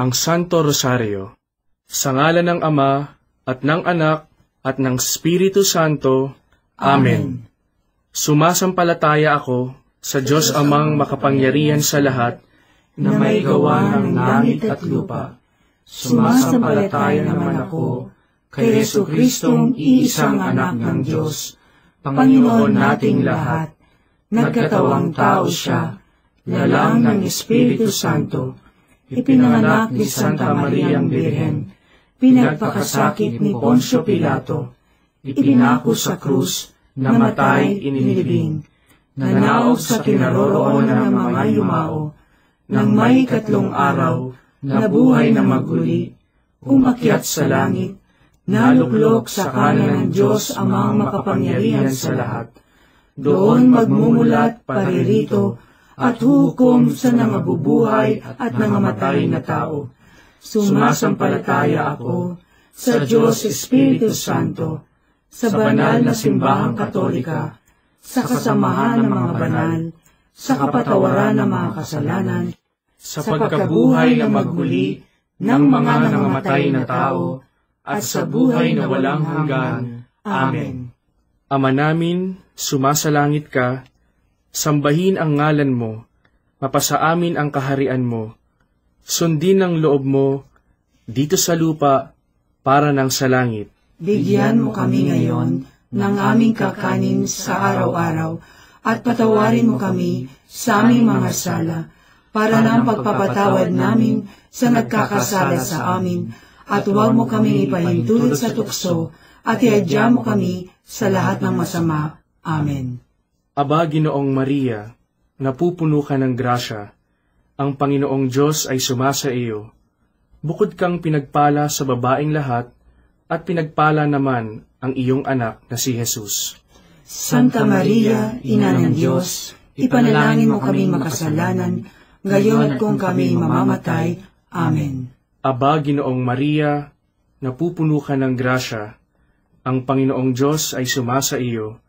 ang Santo Rosario. Sa ngalan ng Ama, at ng Anak, at ng Espiritu Santo. Amen. Sumasampalataya ako sa Diyos Amang makapangyarihan sa lahat, na may gawa ng langit at lupa. Sumasampalataya naman ako kay Jesucristong iisang anak ng Diyos, Panginoon nating lahat. Nagkatawang tao siya, lalang ng Espiritu Santo, ipinanganak ni Santa Mariang Birhen, pinagpakasakit ni Poncio Pilato, ipinako sa krus, namatay, inilibing, nanaog sa kinaroroonan ng mga yumao, nang may 3 araw, nabuhay na maguli, umakyat sa langit, naluklok sa kanan ng Diyos Amang makapangyarihan sa lahat. Doon magmumulat paririto at hukom sa nangabubuhay at nangamatay na tao. Sumasampalataya ako sa Diyos Espiritu Santo, sa banal na simbahang katolika, sa kasamahan ng mga banal, sa kapatawaran ng mga kasalanan, sa pagkabuhay na magmuli ng mga nangamatay na tao, at sa buhay na walang hanggan. Amen. Ama namin, sumasalangit ka, sambahin ang ngalan mo, mapasa amin ang kaharian mo, sundin ang loob mo, dito sa lupa, para ng sa langit. Bigyan mo kami ngayon ng aming kakanin sa araw-araw, at patawarin mo kami sa aming mga sala, para ng pagpapatawad namin sa nagkakasala sa amin, at huwag mo kaming ipahintulot sa tukso, at iadya mo kami sa lahat ng masama. Amen. Aba, Ginoong Maria, napupuno ka ng grasya, ang Panginoong Diyos ay sumasa iyo. Bukod kang pinagpala sa babaeng lahat, at pinagpala naman ang iyong anak na si Jesus. Santa Maria, Ina ng Diyos, ipanalangin mo kaming makasalanan, ngayon at kung kami mamamatay. Amen. Aba, Ginoong Maria, napupuno ka ng grasya, ang Panginoong Diyos ay sumasa iyo.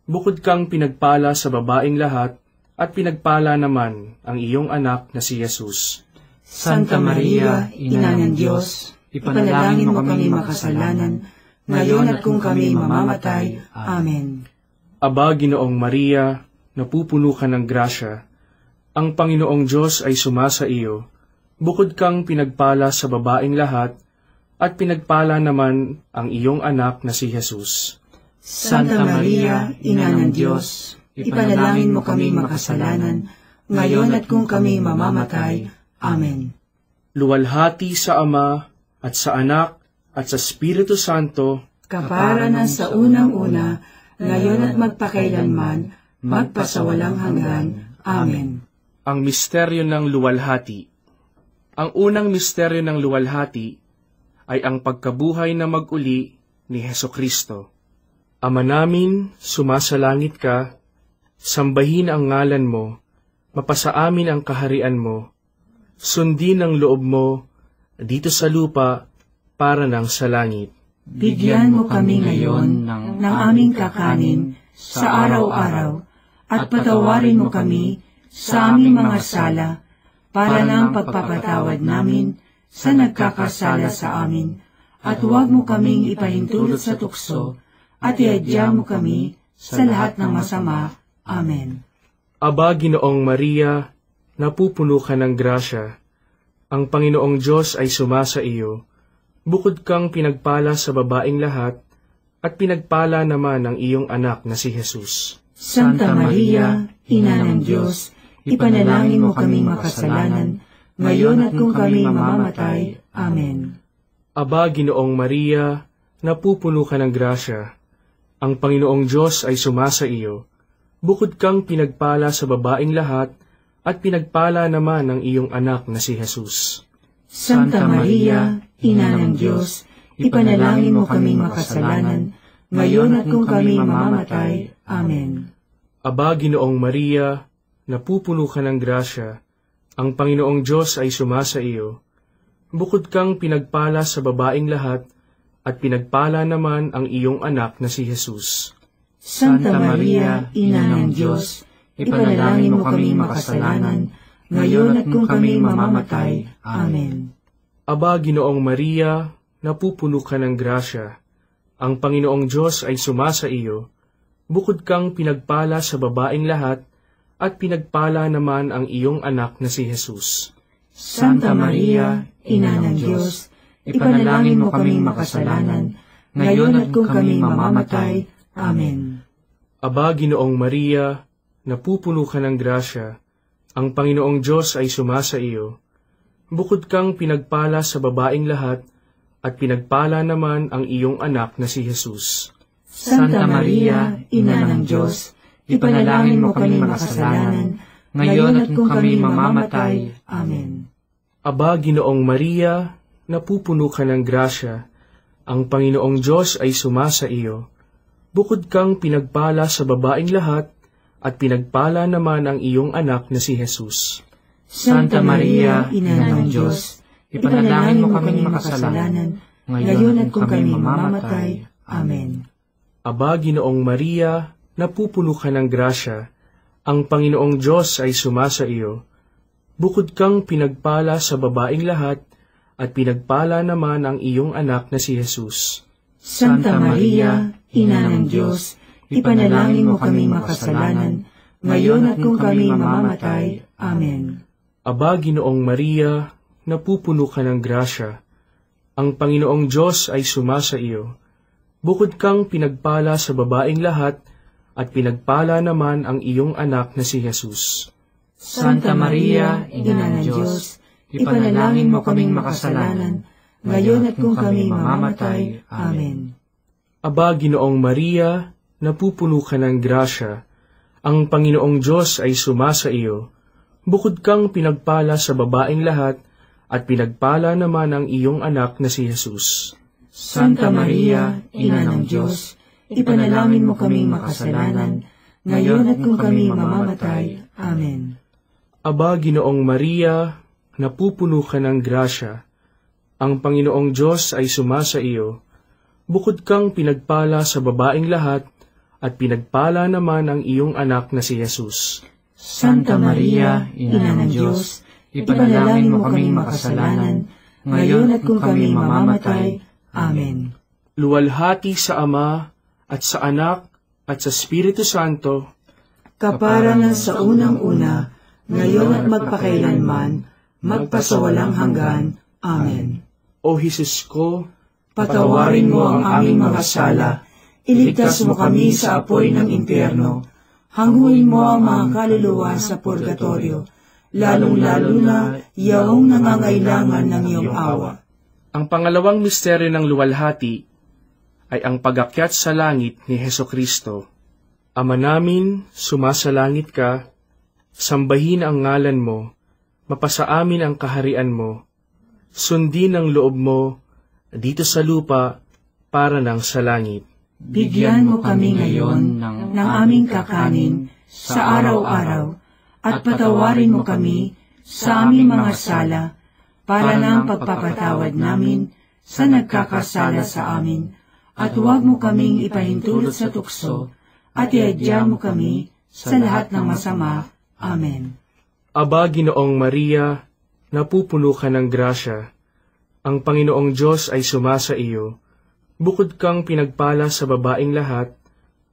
Bukod kang pinagpala sa babaeng lahat, at pinagpala naman ang iyong anak na si Jesus. Santa Maria, Ina ng Diyos, ipanalangin mo kami makasalanan, ngayon at kung kami mamamatay. Amen. Aba, Ginoong Maria, napupuno ka ng grasya, ang Panginoong Diyos ay sumasa iyo. Bukod kang pinagpala sa babaeng lahat, at pinagpala naman ang iyong anak na si Jesus. Santa Maria, Ina ng Diyos, ipanalangin mo kami makasalanan, ngayon at kung kami mamamatay. Amen. Luwalhati sa Ama, at sa Anak, at sa Espiritu Santo, kapara na sa unang-una, ngayon at magpakailanman, magpasawalang hanggan. Amen. Ang misteryo ng luwalhati. Ang unang misteryo ng luwalhati ay ang pagkabuhay na mag-uli ni Hesukristo. Ama namin, sumasalangit ka, sambahin ang ngalan mo, mapasa amin ang kaharian mo, sundin ang loob mo, dito sa lupa, para ng sa langit. Bigyan mo kami ngayon ng aming kakanin sa araw-araw, at patawarin mo kami sa aming mga sala, para ng pagpapatawad namin sa nagkakasala sa amin, at huwag mo kaming ipahintulot sa tukso, at iadya mo kami sa lahat ng masama. Amen. Aba, Ginoong Maria, napupuno ka ng grasya, ang Panginoong Diyos ay sumasa iyo. Bukod kang pinagpala sa babaeng lahat, at pinagpala naman ang iyong anak na si Jesus. Santa Maria, Ina ng Diyos, ipanalangin mo kaming makasalanan, ngayon at kung kami mamamatay. Amen. Aba, Ginoong Maria, napupuno ka ng grasya, ang Panginoong Diyos ay sumasa iyo. Bukod kang pinagpala sa babaeng lahat, at pinagpala naman ang iyong anak na si Jesus. Santa Maria, Ina ng Diyos, ipanalangin mo kaming makasalanan, ngayon at kung kami mamamatay. Amen. Aba, Ginoong Maria, napupuno ka ng grasya, ang Panginoong Diyos ay sumasa iyo. Bukod kang pinagpala sa babaeng lahat, at pinagpala naman ang iyong anak na si Jesus. Santa Maria, Ina ng Diyos, ipanalangin mo kaming makasalanan, ngayon at kung kami mamamatay. Amen. Aba, Ginoong Maria, napupuno ka ng grasya. Ang Panginoong Diyos ay sumasa iyo. Bukod kang pinagpala sa babaeng lahat, at pinagpala naman ang iyong anak na si Jesus. Santa Maria, Ina ng Diyos, ipanalangin mo kaming makasalanan, ngayon at kung kami mamamatay. Amen. Aba, Ginoong Maria, napupuno ka ng grasya. Ang Panginoong Diyos ay sumasa iyo. Bukod kang pinagpala sa babaeng lahat, at pinagpala naman ang iyong anak na si Jesus. Santa Maria, Ina ng Diyos, ipanalangin mo kami makasalanan, ngayon at kung kami mamamatay. Amen. Aba, Ginoong Maria, napupuno ka ng grasya. Ang Panginoong Diyos ay sumasa iyo. Bukod kang pinagpala sa babaeng lahat, at pinagpala naman ang iyong anak na si Jesus. Santa Maria, Ina ng Diyos, ipanalangin mo kami makasalanan, ngayon at kung kami mamamatay. Amen. Aba, Ginoong Maria, napupuno ka ng grasya. Ang Panginoong Diyos ay sumasa iyo. Bukod kang pinagpala sa babaeng lahat, at pinagpala naman ang iyong anak na si Jesus. Santa Maria, Ina ng Diyos, ipanalangin mo kami makasalanan, ngayon at kung kami mamamatay. Amen. Aba, Ginoong Maria, napupuno ka ng grasya. Ang Panginoong Diyos ay sumasa iyo. Bukod kang pinagpala sa babaeng lahat, at pinagpala naman ang iyong anak na si Jesus. Santa Maria, Ina ng Diyos, ipanalangin mo kaming makasalanan, ngayon at kung kami mamamatay. Amen. Aba, Ginoong Maria, napupuno ka ng grasya. Ang Panginoong Diyos ay sumasa iyo. Bukod kang pinagpala sa babaeng lahat, at pinagpala naman ang iyong anak na si Jesus. Santa Maria, Ina ng Diyos, ipanalangin mo kaming makasalanan, ngayon at kung kami mamamatay. Amen. Aba, Ginoong Maria, napupuno ka ng grasya. Ang Panginoong Diyos ay sumasa iyo. Bukod kang pinagpala sa babaeng lahat, at pinagpala naman ang iyong anak na si Jesus. Santa Maria, Ina ng Diyos, ipanalangin mo kaming makasalanan, ngayon at kung kami mamamatay. Amen. Luwalhati sa Ama, at sa Anak, at sa Espiritu Santo, kaparangan sa unang-una, ngayon at magpakailanman, magpasawalang hanggan. Amen. O Jesus ko, patawarin mo ang aming mga sala, iligtas mo kami sa apoy ng impyerno, hanguin mo ang mga kaluluwa sa purgatorio, lalong-lalo na yaong nangangailangan ng iyong awa. Ang pangalawang misteryo ng luwalhati ay ang pag-akyat sa langit ni Hesukristo. Ama namin, sumasalangit ka, sambahin ang ngalan mo, mapasa amin ang kaharian mo, sundin ang loob mo, dito sa lupa, para ng sa langit. Bigyan mo kami ngayon ng aming kakanin sa araw-araw, at patawarin mo kami sa aming mga sala, para ng pagpapatawad namin sa nagkakasala sa amin, at huwag mo kaming ipahintulot sa tukso, at iadya mo kami sa lahat ng masama. Amen. Aba, Ginoong Maria, napupuno ka ng grasya. Ang Panginoong Diyos ay sumasa iyo. Bukod kang pinagpala sa babaeng lahat,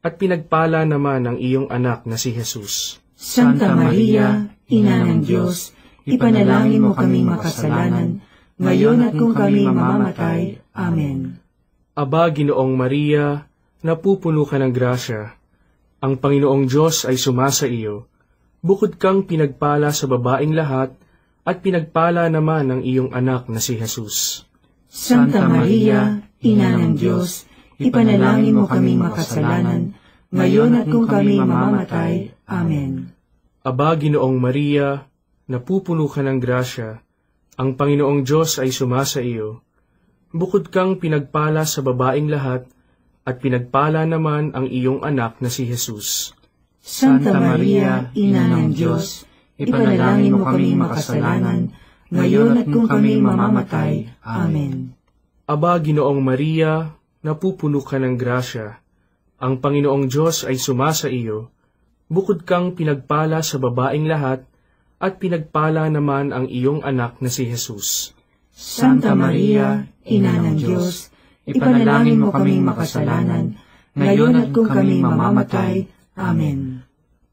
at pinagpala naman ang iyong anak na si Jesus. Santa Maria, Ina ng Diyos, ipanalangin mo kaming makasalanan, ngayon at kung kami mamamatay. Amen. Aba, Ginoong Maria, napupuno ka ng grasya. Ang Panginoong Diyos ay sumasa iyo. Bukod kang pinagpala sa babaeng lahat, at pinagpala naman ang iyong anak na si Jesus. Santa Maria, Ina ng Diyos, ipanalangin mo kaming makasalanan, ngayon at kung kami mamamatay. Amen. Aba, Ginoong Maria, napupuno ka ng grasya. Ang Panginoong Diyos ay sumasa iyo. Bukod kang pinagpala sa babaeng lahat, at pinagpala naman ang iyong anak na si Jesus. Santa Maria, Ina ng Diyos, ipanalangin mo kaming makasalanan, ngayon at kung kami mamamatay. Amen. Aba, Ginoong Maria, napupuno ka ng grasya. Ang Panginoong Diyos ay sumasa iyo. Bukod kang pinagpala sa babaeng lahat, at pinagpala naman ang iyong anak na si Jesus. Santa Maria, Ina ng Diyos, ipanalangin mo kaming makasalanan, ngayon at kung kami mamamatay. Amen.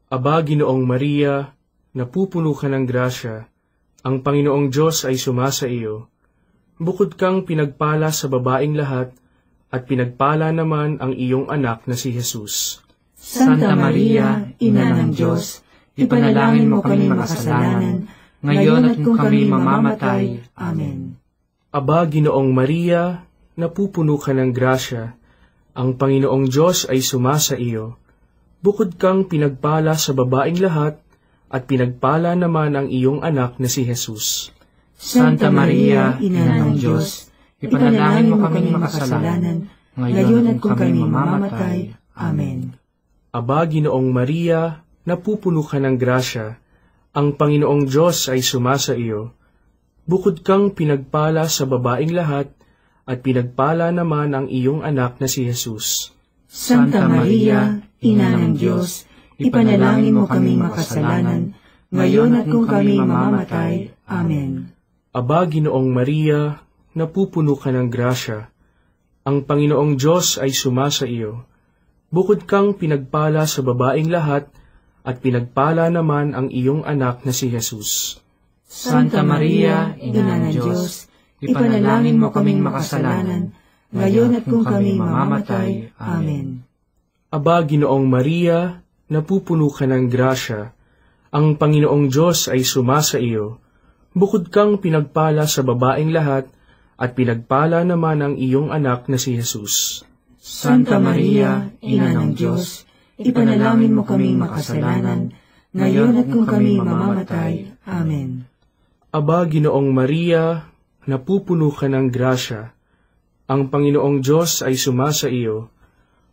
Aba, Ginoong Maria, napupuno ka ng grasya, ang Panginoong Diyos ay sumasa iyo. Bukod kang pinagpala sa babaeng lahat, at pinagpala naman ang iyong anak na si Jesus. Santa Maria, Ina ng Diyos, ipanalangin mo kaming makasalanan, ngayon at kung kami mamamatay. Amen. Aba, Ginoong Maria, napupuno ka ng grasya, ang Panginoong Diyos ay sumasa iyo. Bukod kang pinagpala sa babaeng lahat, at pinagpala naman ang iyong anak na si Jesus. Santa Maria, Ina ng Diyos, ipanalangin mo kaming makasalanan, ngayon at kung kami mamamatay. Amen. Aba, Ginoong Maria, napupuno ka ng grasya, ang Panginoong Diyos ay sumasa iyo. Bukod kang pinagpala sa babaeng lahat, at pinagpala naman ang iyong anak na si Jesus. Santa Maria, Ina ng Diyos, ipanalangin mo kaming makasalanan, ngayon at kung kami mamamatay. Amen. Aba, Ginoong Maria, napupuno ka ng grasya, ang Panginoong Diyos ay sumasa iyo. Bukod kang pinagpala sa babaeng lahat, at pinagpala naman ang iyong anak na si Jesus. Santa Maria, Ina ng Diyos, ipanalangin mo kaming makasalanan, ngayon at kung kami mamamatay. Amen. Aba, Ginoong Maria, napupuno ka ng grasya, ang Panginoong Diyos ay sumasa iyo. Bukod kang pinagpala sa babaeng lahat, at pinagpala naman ang iyong anak na si Jesus. Santa Maria, Ina ng Diyos, ipanalangin mo kaming makasalanan, ngayon at kung kami mamamatay. Amen. Aba, Ginoong Maria, napupuno ka ng grasya, ang Panginoong Diyos ay sumasa iyo.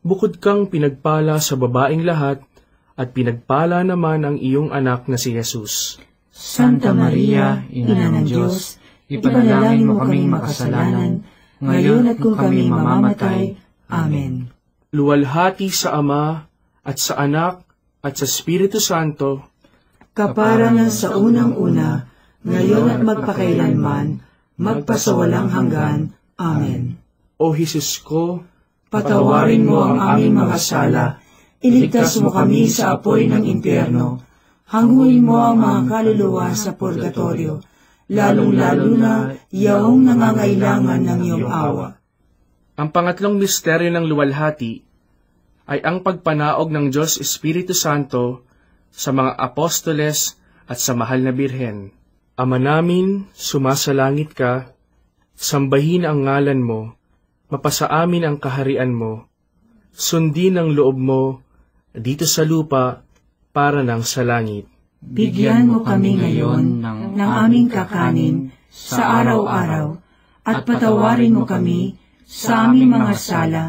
Bukod kang pinagpala sa babaeng lahat, at pinagpala naman ang iyong anak na si Jesus. Santa Maria, Ina ng Diyos, ipanalangin mo kaming makasalanan, ngayon at kung kami mamamatay. Amen. Luwalhati sa Ama, at sa Anak, at sa Espiritu Santo, kapara na sa unang-una, ngayon at magpakailanman, magpasawalang hanggan. Amen. O Jesus ko, patawarin mo ang aming mga sala, iligtas mo kami sa apoy ng impyerno, hanguin mo ang mga kaluluwa sa purgatorio, lalong-lalo na yaong nangangailangan ng iyong awa. Ang pangatlong misteryo ng luwalhati ay ang pagpanaog ng Diyos Espiritu Santo sa mga apostoles at sa mahal na Birhen. Ama namin, sumasalangit ka, sambahin ang ngalan mo, mapasa amin ang kaharian mo, sundin ang loob mo, dito sa lupa, para ng sa langit. Bigyan mo kami ngayon ng aming kakanin sa araw-araw, at patawarin mo kami sa aming mga sala,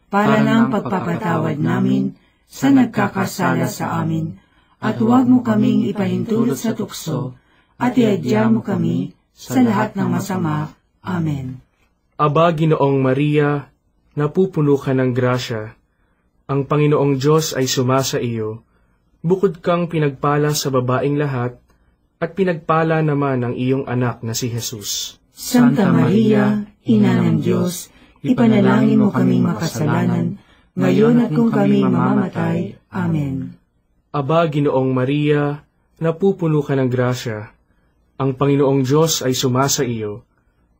para ng pagpapatawad namin sa nagkakasala sa amin, at huwag mo kaming ipahintulot sa tukso, at iadya mo kami sa lahat ng masama. Amen. Aba, Ginoong Maria, napupuno ka ng grasya, ang Panginoong Diyos ay sumasa iyo. Bukod kang pinagpala sa babaeng lahat, at pinagpala naman ang iyong anak na si Jesus. Santa Maria, Ina ng Diyos, ipanalangin mo kaming makasalanan, ngayon at kung kami mamamatay. Amen. Aba, Ginoong Maria, napupuno ka ng grasya, ang Panginoong Diyos ay sumasa iyo.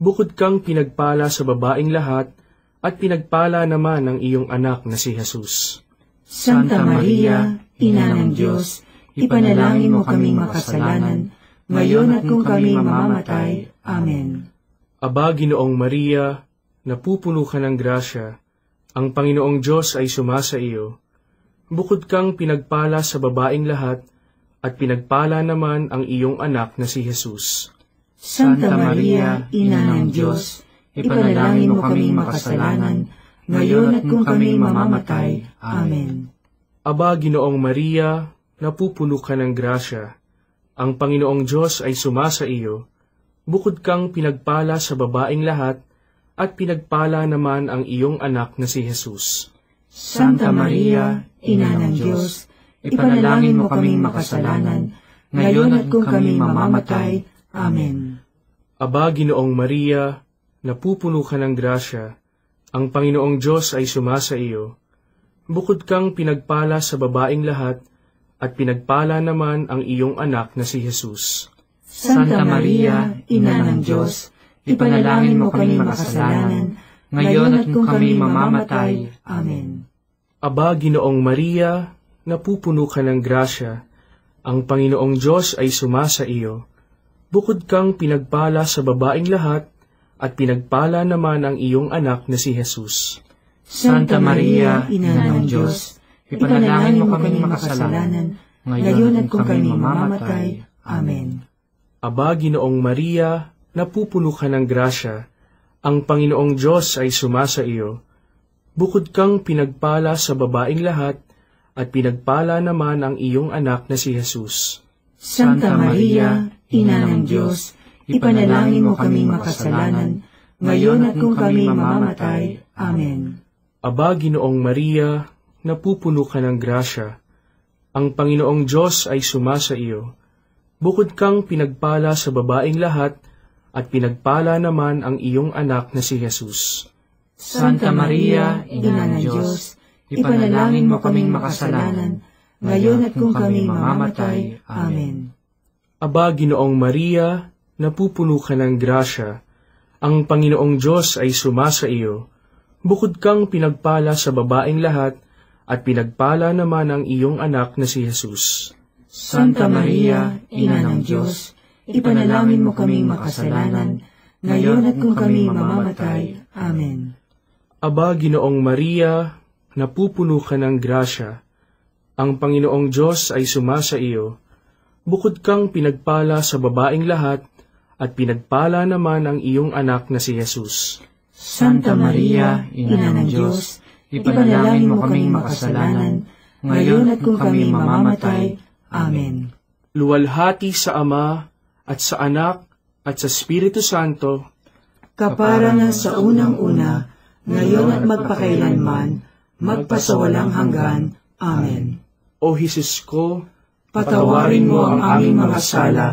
Bukod kang pinagpala sa babaeng lahat, at pinagpala naman ang iyong anak na si Jesus. Santa Maria, Ina ng Diyos, ipanalangin mo kaming makasalanan, ngayon at kung kami mamamatay. Amen. Aba, Ginoong Maria, napupuno ka ng grasya, ang Panginoong Diyos ay sumasa iyo. Bukod kang pinagpala sa babaeng lahat, at pinagpala naman ang iyong anak na si Jesus. Santa Maria, Ina ng Diyos, ipanalangin mo kaming makasalanan, ngayon at kung kami mamamatay. Amen. Aba, Ginoong Maria, napupuno ka ng grasya, ang Panginoong Diyos ay sumasa iyo. Bukod kang pinagpala sa babaeng lahat, at pinagpala naman ang iyong anak na si Jesus. Santa Maria, Ina ng Diyos, ipanalangin mo kaming makasalanan, ngayon at kung kami mamamatay. Amen. Aba, Ginoong Maria, napupuno ka ng grasya, ang Panginoong Diyos ay sumasa iyo. Bukod kang pinagpala sa babaing lahat, at pinagpala naman ang iyong anak na si Jesus. Santa Maria, Ina ng Diyos, ipanalangin mo kami makasalanan, ngayon at kung kami mamamatay. Amen. Aba, Ginoong Maria, napupuno ka ng grasya, ang Panginoong Diyos ay sumasa iyo. Bukod kang pinagpala sa babaing lahat, at pinagpala naman ang iyong anak na si Jesus. Santa Maria, Ina ng Diyos, ipanalangin mo kami makasalanan, ngayon at kung kami mamamatay. Amen. Aba, Ginoong Maria, napupuno ka ng grasya, ang Panginoong Diyos ay sumasa iyo. Bukod kang pinagpala sa babaing lahat, at pinagpala naman ang iyong anak na si Jesus. Santa Maria, Ina ng Diyos, ipanalangin mo kami makasalanan, ngayon at kung kami mamamatay. Amen. Aba, Ginoong Maria, napupuno ka ng grasya, ang Panginoong Diyos ay sumasa iyo. Bukod kang pinagpala sa babaing lahat, at pinagpala naman ang iyong anak na si Jesus. Santa Maria, Ina ng Diyos, ipanalangin mo kaming makasalanan, ngayon at kung kami mamamatay. Amen. Aba, Ginoong Maria, napupuno ka ng grasya, ang Panginoong Diyos ay sumasa iyo. Bukod kang pinagpala sa babaing lahat, at pinagpala naman ang iyong anak na si Jesus. Santa Maria, Ina ng Diyos, ipanalangin mo kaming makasalanan, ngayon at kung kami mamamatay. Amen. Aba, Ginoong Maria, napupuno ka ng grasya, ang Panginoong Diyos ay sumasa iyo. Bukod kang pinagpala sa babaing lahat, at pinagpala naman ang iyong anak na si Jesus. Santa Maria, Ina ng Diyos, ipanalangin mo kaming makasalanan, ngayon at kung kami mamamatay. Amen. Luwalhati sa Ama, at sa Anak, at sa Espiritu Santo, kapara na sa unang-una, ngayon at magpakailanman, magpasawalang hanggan. Amen. O Jesus ko, patawarin mo ang aming mga sala,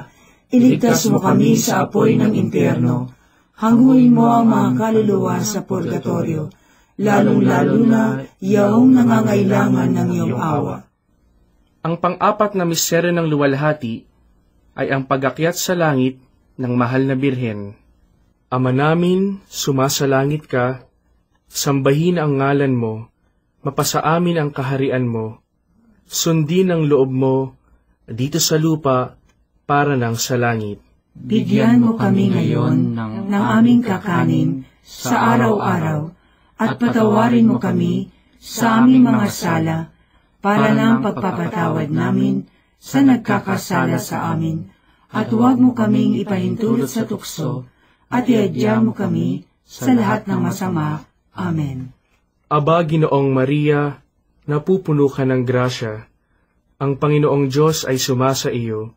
iligtas mo kami sa apoy ng impyerno, hanguin mo ang mga kaluluwa sa purgatorio, lalong-lalo na yaong nangangailangan ng iyong awa. Ang pang-apat na misteryo ng luwalhati ay ang pag-akyat sa langit ng mahal na Birhen. Ama namin, sumasalangit ka, sambahin ang ngalan mo, mapasa amin ang kaharian mo, sundin ang loob mo dito sa lupa para nang sa langit. Bigyan mo kami ngayon ng aming kakanin sa araw-araw, at patawarin mo kami sa aming mga sala, para ng pagpapatawad namin sa nagkakasala sa amin, at huwag mo kaming ipahintulot sa tukso, at iadya mo kami sa lahat ng masama. Amen. Aba, Ginoong Maria, napupuno ka ng grasya, ang Panginoong Diyos ay sumasa iyo.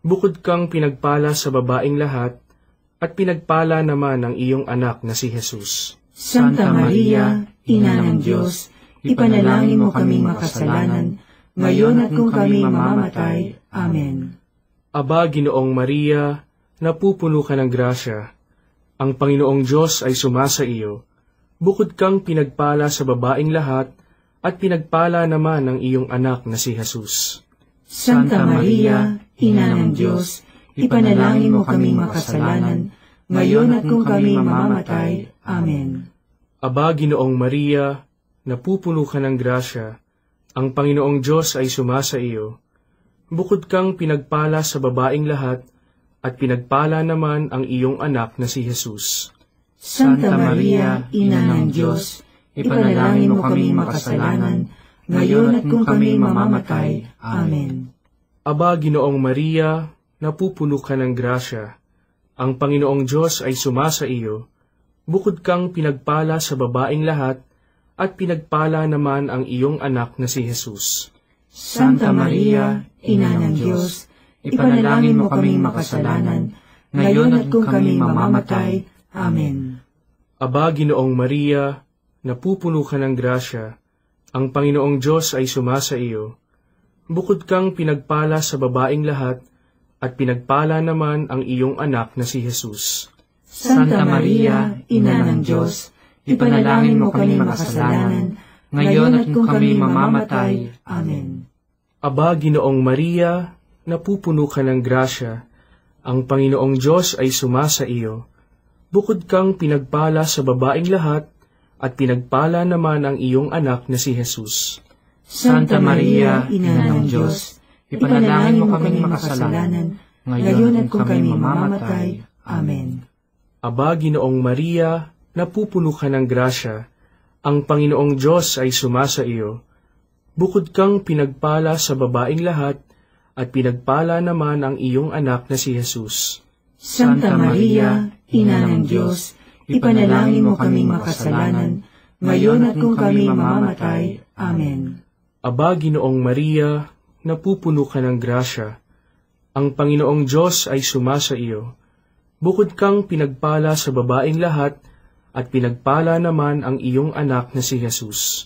Bukod kang pinagpala sa babaing lahat, at pinagpala naman ang iyong anak na si Jesus. Santa Maria, Ina ng Diyos, ipanalangin mo kaming makasalanan, ngayon at kung kami mamamatay. Amen. Aba, Ginoong Maria, napupuno ka ng grasya, ang Panginoong Diyos ay sumasa iyo. Bukod kang pinagpala sa babaing lahat, at pinagpala naman ang iyong anak na si Jesus. Santa Maria, Ina ng Diyos, ipanalangin mo kaming makasalanan, ngayon at kung kami mamamatay. Amen. Aba, Ginoong Maria, napupuno ka ng grasya, ang Panginoong Diyos ay sumasa iyo. Bukod kang pinagpala sa babaing lahat, at pinagpala naman ang iyong anak na si Jesus. Santa Maria, Ina ng Diyos, ipanalangin mo kaming makasalanan, ngayon at kung kami mamamatay. Amen. Aba, Ginoong Maria, napupuno ka ng grasya, ang Panginoong Diyos ay sumasa iyo. Bukod kang pinagpala sa babaing lahat, at pinagpala naman ang iyong anak na si Jesus. Santa Maria, Ina ng Diyos, ipanalangin mo kaming makasalanan, ngayon at kung kami mamamatay. Amen. Aba, Ginoong Maria, napupuno ka ng grasya, ang Panginoong Diyos ay sumasa iyo. Bukod kang pinagpala sa babaing lahat, at pinagpala naman ang iyong anak na si Jesus. Santa Maria, Ina ng Diyos, ipanalangin mo kami makasalanan, ngayon at kung kami mamamatay. Amen. Aba, Ginoong Maria, napupuno ka ng grasya, ang Panginoong Diyos ay sumasa iyo. Bukod kang pinagpala sa babaeng lahat, at pinagpala naman ang iyong anak na si Jesus. Santa Maria, Ina ng Diyos, ipanalangin mo kami makasalanan, ngayon at kung kami mamamatay. Amen. Aba, Ginoong Maria, napupuno ka ng grasya, ang Panginoong Diyos ay sumasa iyo. Bukod kang pinagpala sa babaeng lahat, at pinagpala naman ang iyong anak na si Jesus. Santa Maria, Ina ng Diyos, ipanalangin mo kaming makasalanan, ngayon at kung kami mamamatay. Amen. Aba, Ginoong Maria, napupuno ka ng grasya, ang Panginoong Diyos ay sumasa iyo. Bukod kang pinagpala sa babaeng lahat, at pinagpala naman ang iyong anak na si Jesus.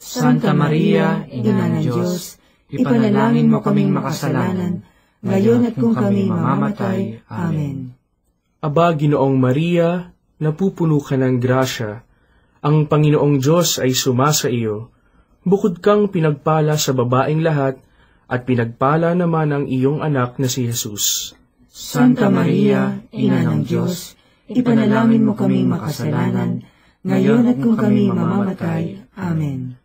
Santa Maria, Ina ng Diyos, ipanalangin mo kaming makasalanan, ngayon at kung kami mamamatay. Amen. Aba, Ginoong Maria, napupuno ka ng grasya, ang Panginoong Diyos ay sumasa iyo. Bukod kang pinagpala sa babaeng lahat, at pinagpala naman ang iyong anak na si Jesus. Santa Maria, Ina ng Diyos, ipanalangin mo kaming makasalanan, ngayon at kung kami mamamatay. Amen.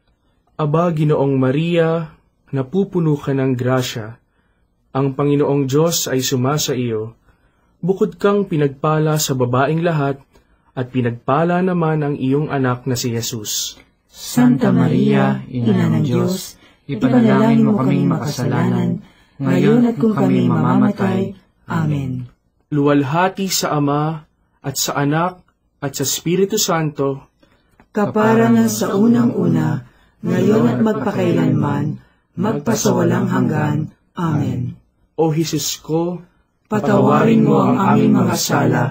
Aba, Ginoong Maria, napupuno ka ng grasya, ang Panginoong Diyos ay sumasa iyo. Bukod kang pinagpala sa babaeng lahat, at pinagpala naman ang iyong anak na si Jesus. Santa Maria, Ina ng Diyos, ipanalangin mo kaming makasalanan, ngayon at kung kami mamamatay. Amen. Luwalhati sa Ama, at sa Anak, at sa Espiritu Santo, kaparangan sa unang-una, ngayon at magpakailanman, magpasawalang hanggan. Amen. O Jesus ko, patawarin mo ang aming mga sala,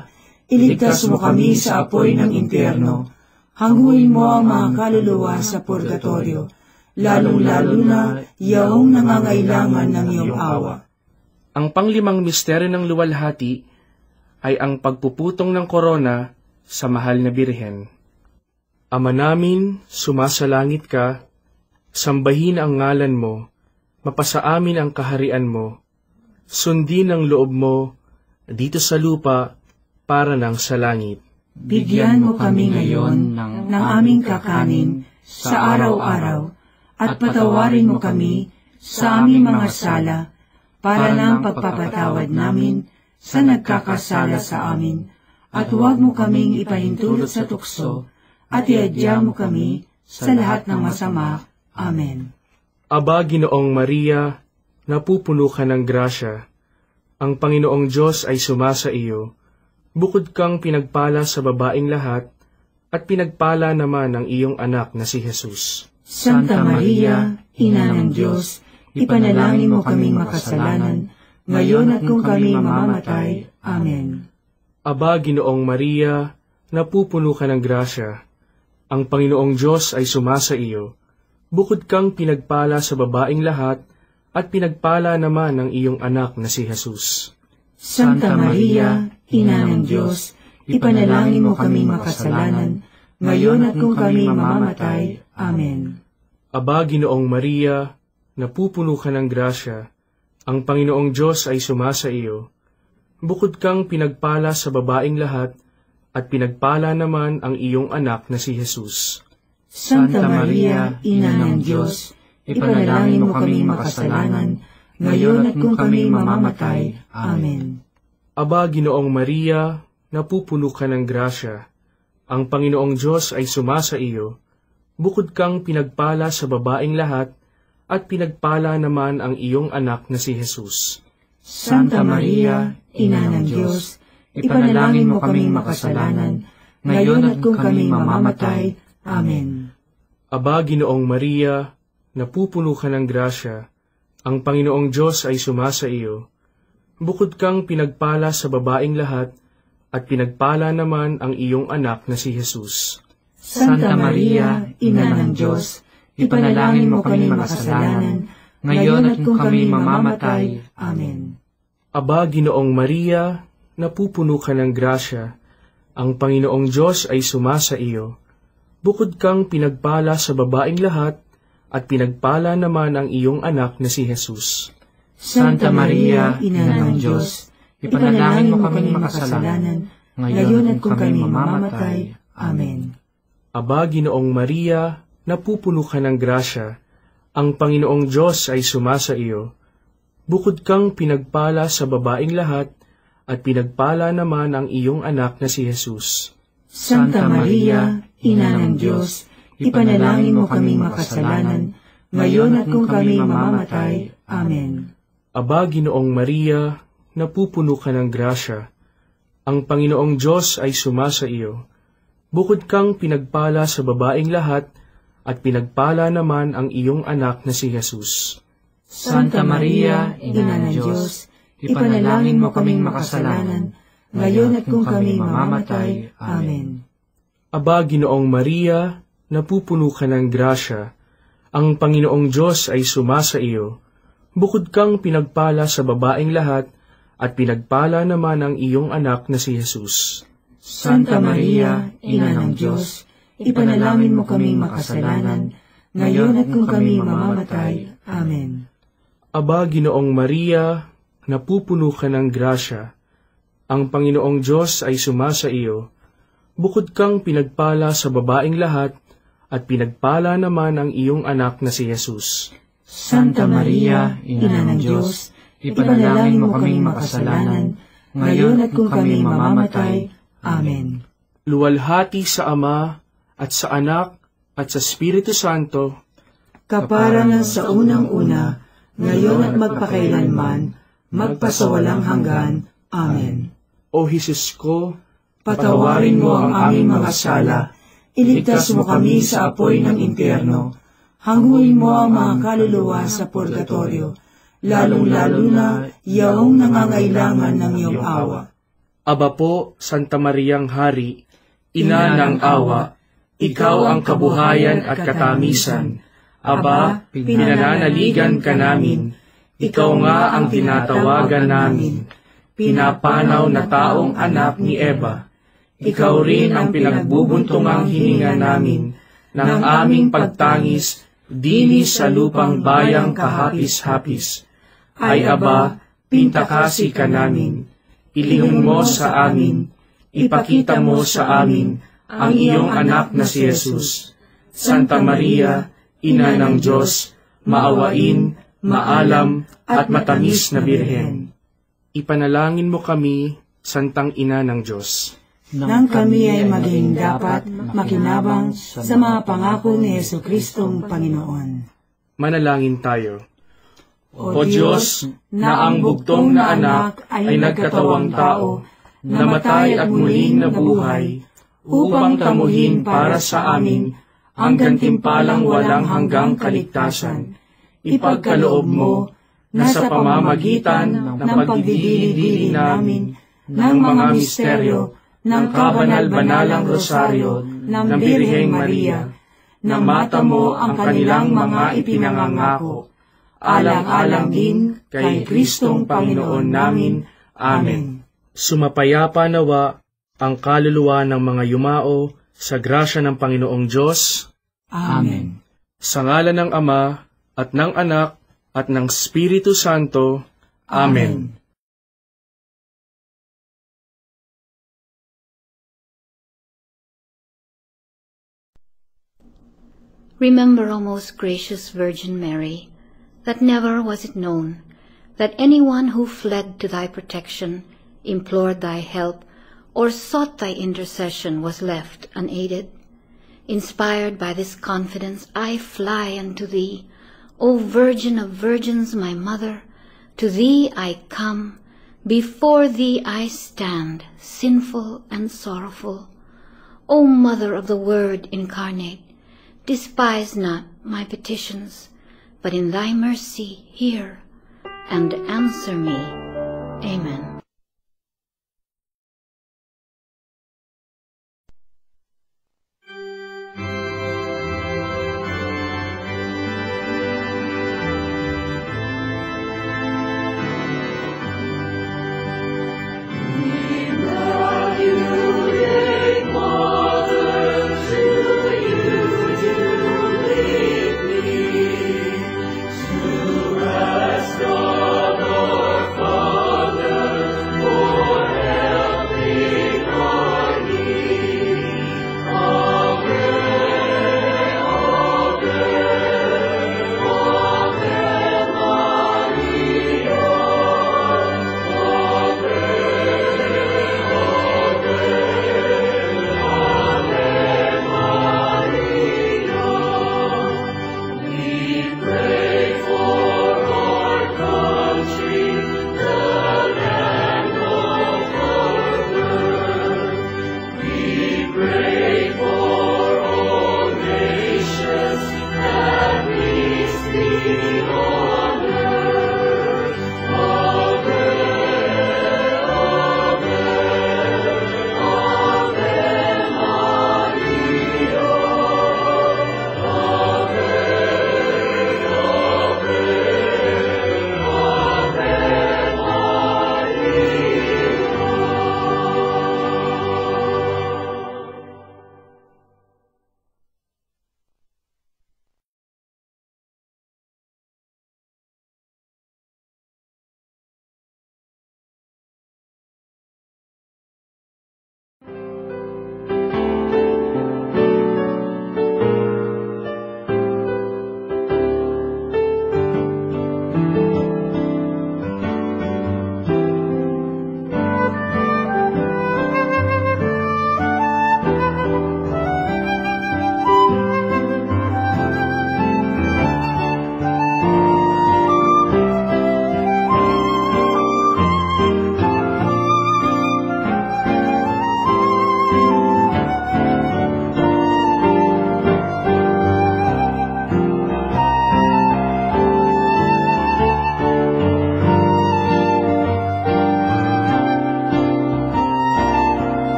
iligtas mo kami sa apoy ng impyerno, hanguin mo ang mga kaluluwa sa purgatorio, lalong-lalo na yaong nangangailangan ng iyong awa. Ang panglimang misteryo ng luwalhati ay ang pagpuputong ng korona sa mahal na Birhen. Ama namin, sumasalangit ka, sambahin ang ngalan mo, mapasa amin ang kaharian mo, sundin ang loob mo dito sa lupa para ng sa langit. Bigyan mo kami ngayon ng aming kakanin sa araw-araw, at patawarin mo kami sa aming mga sala, para ng pagpapatawad namin sa nagkakasala sa amin, at huwag mo kaming ipahintulot sa tukso, at iadya mo kami sa lahat ng masama. Amen. Aba, Ginoong Maria, napupuno ka ng grasya, ang Panginoong Diyos ay sumasa iyo. Bukod kang pinagpala sa babaeng lahat, at pinagpala naman ang iyong anak na si Jesus. Santa Maria, Ina ng Diyos, ipanalangin mo kaming makasalanan, ngayon at kung kami mamamatay. Amen. Aba, Ginoong Maria, napupuno ka ng grasya, ang Panginoong Diyos ay sumasa iyo. Bukod kang pinagpala sa babaeng lahat, at pinagpala naman ang iyong anak na si Jesus. Santa Maria, Ina ng Diyos, ipanalangin mo kaming makasalanan, ngayon at kung kami mamamatay. Amen. Aba, Ginoong Maria, napupuno ka ng grasya, ang Panginoong Diyos ay sumasa iyo. Bukod kang pinagpala sa babaeng lahat, at pinagpala naman ang iyong anak na si Jesus. Santa Maria, Ina ng Diyos, ipanalangin mo kaming makasalanan, ngayon at kung kami mamamatay. Amen. Aba, Ginoong Maria, napupuno ka ng grasya, ang Panginoong Diyos ay sumasa iyo. Bukod kang pinagpala sa babaeng lahat, at pinagpala naman ang iyong anak na si Jesus. Santa Maria, Ina ng Diyos, ipanalangin mo kaming makasalanan, ngayon at kung kami mamamatay. Amen. Aba, Ginoong Maria, napupuno ka ng grasya, ang Panginoong Diyos ay sumasa iyo. Bukod kang pinagpala sa babaeng lahat, at pinagpala naman ang iyong anak na si Jesus. Santa Maria, Ina ng Diyos, ipanalangin mo kaming makasalanan, ngayon at kung kami mamamatay. Amen. Aba, Ginoong Maria, napupuno ka ng grasya, ang Panginoong Diyos ay sumasa iyo. Bukod kang pinagpala sa babaeng lahat, at pinagpala naman ang iyong anak na si Jesus. Santa Maria, Ina ng Diyos, ipanalangin mo kaming makasalanan, ngayon at kung kami mamamatay. Amen. Aba, Ginoong Maria, napupuno ka ng grasya, ang Panginoong Diyos ay sumasa iyo. Bukod kang pinagpala sa babaeng lahat, at pinagpala naman ang iyong anak na si Jesus. Santa Maria, Ina ng Diyos, ipanalangin mo kaming makasalanan, ngayon at kung kami mamamatay. Amen. Aba, Ginoong Maria, napupuno ka ng grasya, ang Panginoong Diyos ay sumasa iyo. Bukod kang pinagpala sa babaeng lahat, at pinagpala naman ang iyong anak na si Jesus. Santa Maria, Ina ng Diyos, ipanalangin mo kaming makasalanan, ngayon at kung kami mamamatay. Amen. Aba, Ginoong Maria, napupuno ka ng grasya, ang Panginoong Diyos ay sumasa iyo. Bukod kang pinagpala sa babaeng lahat, at pinagpala naman ang iyong anak na si Jesus. Santa Maria, Ina ng Diyos, ipanalangin mo kaming makasalanan, ngayon at kung kami mamamatay. Amen. Aba, Ginoong Maria, napupuno ka ng grasya, ang Panginoong Diyos ay sumasa iyo. Bukod kang pinagpala sa babaeng lahat, at pinagpala naman ang iyong anak na si Jesus. Santa Maria, Ina ng Diyos, ipanalangin mo kaming makasalanan, ngayon at kung kami mamamatay. Amen. Luwalhati sa Ama, at sa Anak, at sa Espiritu Santo, kaparangan sa unang-una, ngayon at magpakailanman, magpasawalang hanggan. Amen. O Jesus ko, patawarin mo ang aming mga sala, iligtas mo kami sa apoy ng impyerno, hanguin mo ang mga kaluluwa sa purgatorio, lalong-lalo na yaong nangangailangan ng iyong awa. Aba po, Santa Mariang Hari, Ina ng awa, ikaw ang kabuhayan at katamisan. Aba, pinananaligan ka namin, ikaw nga ang tinatawagan namin, pinapanaw na taong anak ni Eva. Ikaw rin ang pinagbubuntungang hininga namin ng aming pagtangis dini sa lupang bayang kahapis-hapis. Ay aba, pintakasi ka namin, ilihon mo sa amin, ipakita mo sa amin ang iyong anak na si Jesus. Santa Maria, Ina ng Diyos, maawain, maalam, at matamis na Birhen. Ipanalangin mo kami, Santang Ina ng Diyos, nang kami ay maging dapat makinabang sa mga pangako ni Jesucristong Panginoon. Manalangin tayo. O Diyos, na ang bugtong na anak ay nagkatawang tao, namatay at muling nabuhay, upang tamuhin para sa amin ang gantimpalang walang hanggang kaligtasan. Ipagkaloob mo na sa pamamagitan ng pagdidili-dili namin ng mga misteryo ng kabanal-banalang rosaryo ng Birheng Maria, na mata mo ang kanilang mga ipinangangako, alang-alang din kay Kristong Panginoon namin. Amen. Sumapayapa nawa ang kaluluwa ng mga yumao sa grasya ng Panginoong Diyos. Amen. Sa ngalan ng Ama, at ng Anak, at ng Espiritu Santo. Amen. Remember, O most gracious Virgin Mary, that never was it known that anyone who fled to thy protection, implored thy help, or sought thy intercession was left unaided. Inspired by this confidence, I fly unto thee, O Virgin of Virgins, my Mother. To thee I come, before thee I stand, sinful and sorrowful. O Mother of the Word incarnate, despise not my petitions, but in thy mercy hear and answer me. Amen.